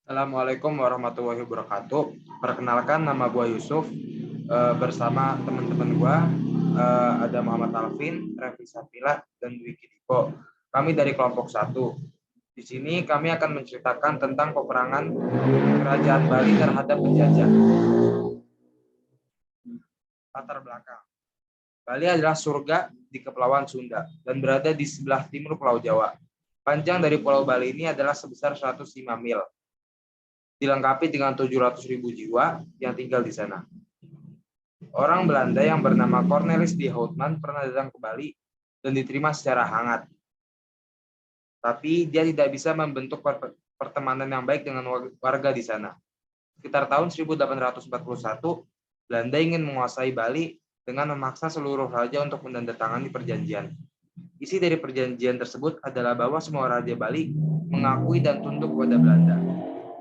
Assalamualaikum warahmatullahi wabarakatuh. Perkenalkan, nama gua Yusuf. Bersama teman-teman gua ada Muhammad Alvin, Revi Sapila, dan Dwiki Diko. Kami dari kelompok 1. Di sini kami akan menceritakan tentang peperangan Kerajaan Bali terhadap penjajah. Latar belakang. Bali adalah surga di Kepulauan Sunda dan berada di sebelah timur Pulau Jawa. Panjang dari Pulau Bali ini adalah sebesar 105 mil. Dilengkapi dengan 700.000 jiwa yang tinggal di sana. Orang Belanda yang bernama Cornelis de Houtman pernah datang ke Bali dan diterima secara hangat. Tapi dia tidak bisa membentuk pertemanan yang baik dengan warga di sana. Sekitar tahun 1841, Belanda ingin menguasai Bali dengan memaksa seluruh raja untuk menandatangani perjanjian. Isi dari perjanjian tersebut adalah bahwa semua raja Bali mengakui dan tunduk kepada Belanda.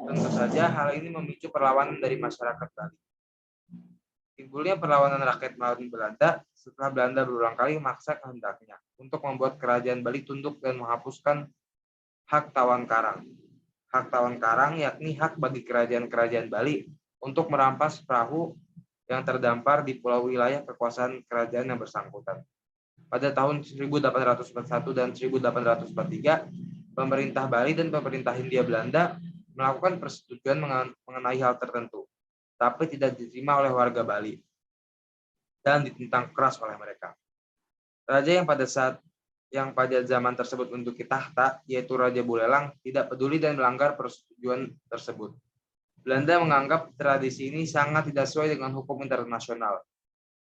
Tentu saja hal ini memicu perlawanan dari masyarakat Bali. Timbulnya perlawanan rakyat melawan Belanda setelah Belanda berulang kali memaksa kehendaknya untuk membuat kerajaan Bali tunduk dan menghapuskan hak tawon karang. Hak tawon karang yakni hak bagi kerajaan-kerajaan Bali untuk merampas perahu yang terdampar di pulau wilayah kekuasaan kerajaan yang bersangkutan. Pada tahun 1841 dan 1843, pemerintah Bali dan pemerintah Hindia Belanda melakukan persetujuan mengenai hal tertentu, tapi tidak diterima oleh warga Bali dan ditentang keras oleh mereka. Raja yang pada zaman tersebut menduduki tahta, yaitu Raja Buleleng, tidak peduli dan melanggar persetujuan tersebut. Belanda menganggap tradisi ini sangat tidak sesuai dengan hukum internasional,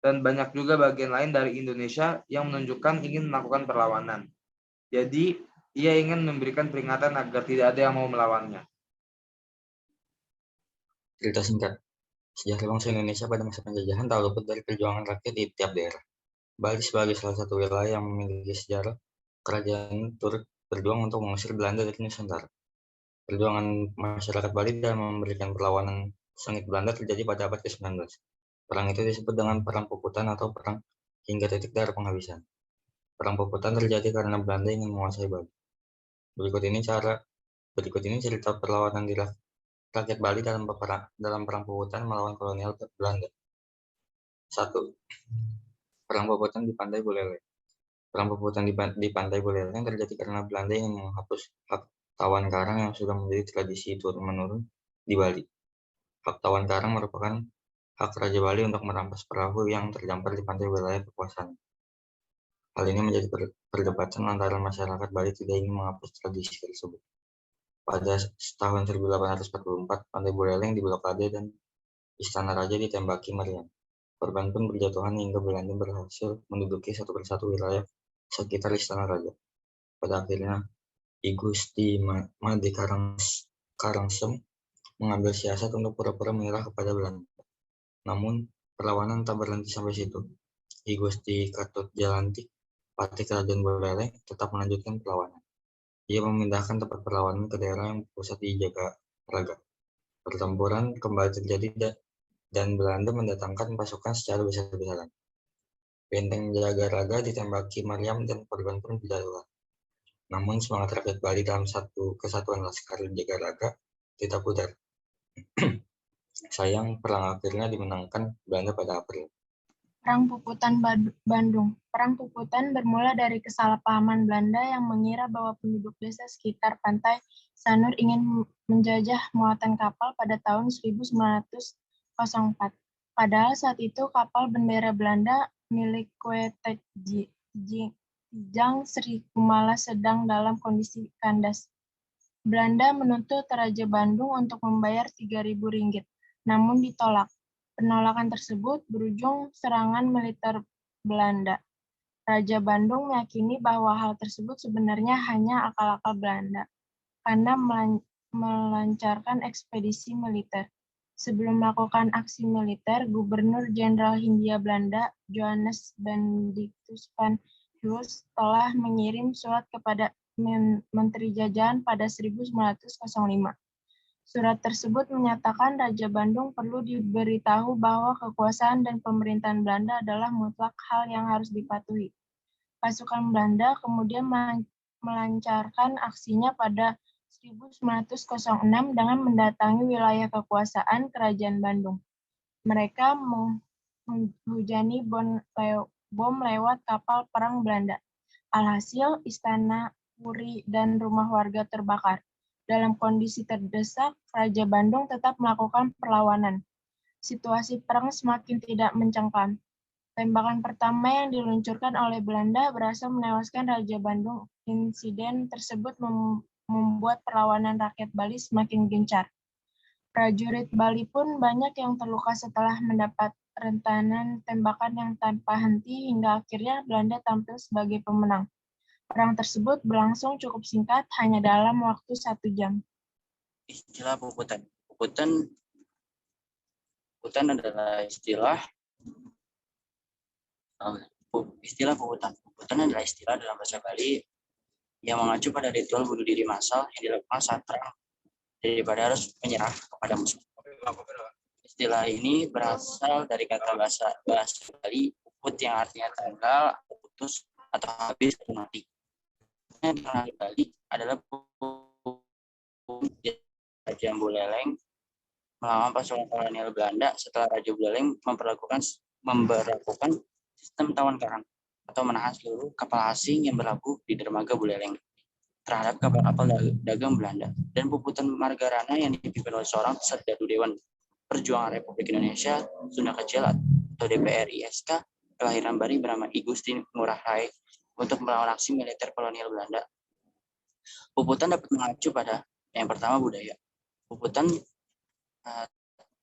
dan banyak juga bagian lain dari Indonesia yang menunjukkan ingin melakukan perlawanan. Jadi, ia ingin memberikan peringatan agar tidak ada yang mau melawannya. Cerita singkat. Sejarah bangsa Indonesia pada masa penjajahan tak luput dari perjuangan rakyat di tiap daerah. Bali sebagai salah satu wilayah yang memiliki sejarah, kerajaan turut berjuang untuk mengusir Belanda dari Nusantara. Perjuangan masyarakat Bali dalam memberikan perlawanan sengit Belanda terjadi pada abad ke-19. Perang itu disebut dengan Perang Puputan atau Perang hingga titik darah penghabisan. Perang Puputan terjadi karena Belanda ingin menguasai Bali. Berikut ini cerita perlawanan di rakyat Bali dalam Perang Puputan melawan kolonial Belanda. 1. Perang Puputan di Pantai Buleleng. Perang Puputan di Pantai Buleleng terjadi karena Belanda ingin menghapus hak tawon karang yang sudah menjadi tradisi turun-menurun di Bali. Hak tawon karang merupakan hak Raja Bali untuk merampas perahu yang terdampar di pantai wilayah kekuasaan. Hal ini menjadi perdebatan lantaran masyarakat Bali tidak ingin menghapus tradisi tersebut. Pada tahun 1844, Pantai Buleleng diblokade dan Istana Raja ditembaki meriam. Korban pun berjatuhan hingga Belanda berhasil menduduki satu persatu wilayah sekitar Istana Raja. Pada akhirnya, I Gusti Made Karangsem mengambil siasat untuk pura-pura menyerah kepada Belanda. Namun, perlawanan tak berhenti sampai situ. I Gusti Katut Jalantik, Patih Kerajaan Buleleng, tetap melanjutkan perlawanan. Ia memindahkan tempat perlawanan ke daerah yang pusat di Jagaraga. Pertempuran kembali terjadi dan Belanda mendatangkan pasukan secara besar-besaran. Benteng Jagaraga ditembaki meriam dan korban pun berjatuhan. Namun semangat rakyat Bali dalam satu kesatuan Laskar Jagaraga tidak pudar. Sayang, perang akhirnya dimenangkan Belanda pada April. Perang Puputan Bandung. Perang Puputan bermula dari kesalahpahaman Belanda yang mengira bahwa penduduk desa sekitar pantai Sanur ingin menjajah muatan kapal pada tahun 1904. Padahal saat itu kapal bendera Belanda milik Tijang Sri Kumala sedang dalam kondisi kandas. Belanda menuntut Raja Bandung untuk membayar 3.000 ringgit, namun ditolak. Penolakan tersebut berujung serangan militer Belanda. Raja Bandung meyakini bahwa hal tersebut sebenarnya hanya akal-akal Belanda karena melancarkan ekspedisi militer. Sebelum melakukan aksi militer, Gubernur Jenderal Hindia Belanda Johannes Benedictus van Hulst telah mengirim surat kepada Menteri Jajahan pada 1905. Surat tersebut menyatakan Raja Bandung perlu diberitahu bahwa kekuasaan dan pemerintahan Belanda adalah mutlak hal yang harus dipatuhi. Pasukan Belanda kemudian melancarkan aksinya pada 1906 dengan mendatangi wilayah kekuasaan Kerajaan Bandung. Mereka menghujani bom lewat kapal perang Belanda. Alhasil, istana, puri, dan rumah warga terbakar. Dalam kondisi terdesak, Raja Bandung tetap melakukan perlawanan. Situasi perang semakin tidak mencengkam. Tembakan pertama yang diluncurkan oleh Belanda berhasil menewaskan Raja Bandung. Insiden tersebut membuat perlawanan rakyat Bali semakin gencar. Prajurit Bali pun banyak yang terluka setelah mendapat rentanan tembakan yang tanpa henti hingga akhirnya Belanda tampil sebagai pemenang. Perang tersebut berlangsung cukup singkat, hanya dalam waktu 1 jam. Istilah puputan. Puputan adalah istilah puputan. Puputan adalah istilah dalam bahasa Bali yang mengacu pada ritual bunuh diri massal yang dilakukan saat perang daripada harus menyerah kepada musuh. Istilah ini berasal dari kata bahasa Bali puput yang artinya tanggal, putus, atau habis atau mati. Yang dikenal di Bali adalah Raja Buleleng melawan pasukan kolonial Belanda setelah Raja Buleleng memperlakukan sistem tawan karang atau menahan seluruh kapal asing yang berlabuh di dermaga Buleleng terhadap kapal-kapal dagang Belanda, dan puputan Margarana yang dipimpin oleh seorang serdadu Dewan Perjuangan Republik Indonesia Sunda Kecil atau DPRI-SK kelahiran Bali bernama I Gusti Ngurah Rai untuk melawan aksi militer kolonial Belanda. Puputan dapat mengacu pada yang pertama budaya. Puputan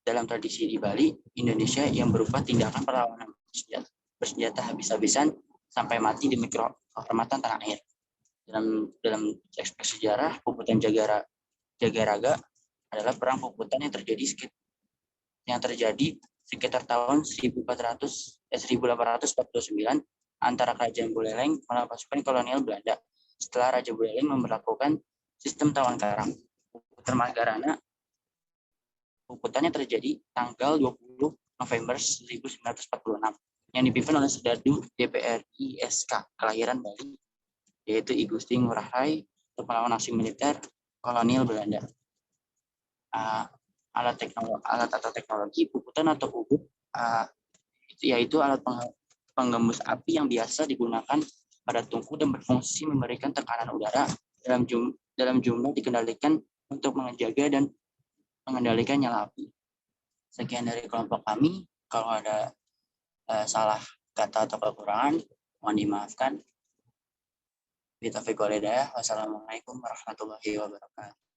dalam tradisi di Bali, Indonesia yang berupa tindakan perlawanan bersenjata habis-habisan sampai mati demi kehormatan tanah air. Dalam teks sejarah, puputan Jagaraga adalah perang puputan yang terjadi sekitar tahun 1849 antara Kerajaan Buleleng melawan pasukan kolonial Belanda setelah Raja Buleleng memberlakukan sistem tawan karang. Puputan Margarana puputannya terjadi tanggal 20 November 1946 yang dipimpin oleh serdadu DPRI-SK kelahiran Bali, yaitu I Gusti Ngurah Rai untuk melawan aksi militer kolonial Belanda. Alat atau teknologi puputan atau ubuk yaitu alat penggembus api yang biasa digunakan pada tungku dan berfungsi memberikan tekanan udara dalam jumlah dikendalikan untuk menjaga dan mengendalikan nyala api. Sekian dari kelompok kami. Kalau ada salah kata atau kekurangan, mohon dimaafkan. Wassalamualaikum warahmatullahi wabarakatuh.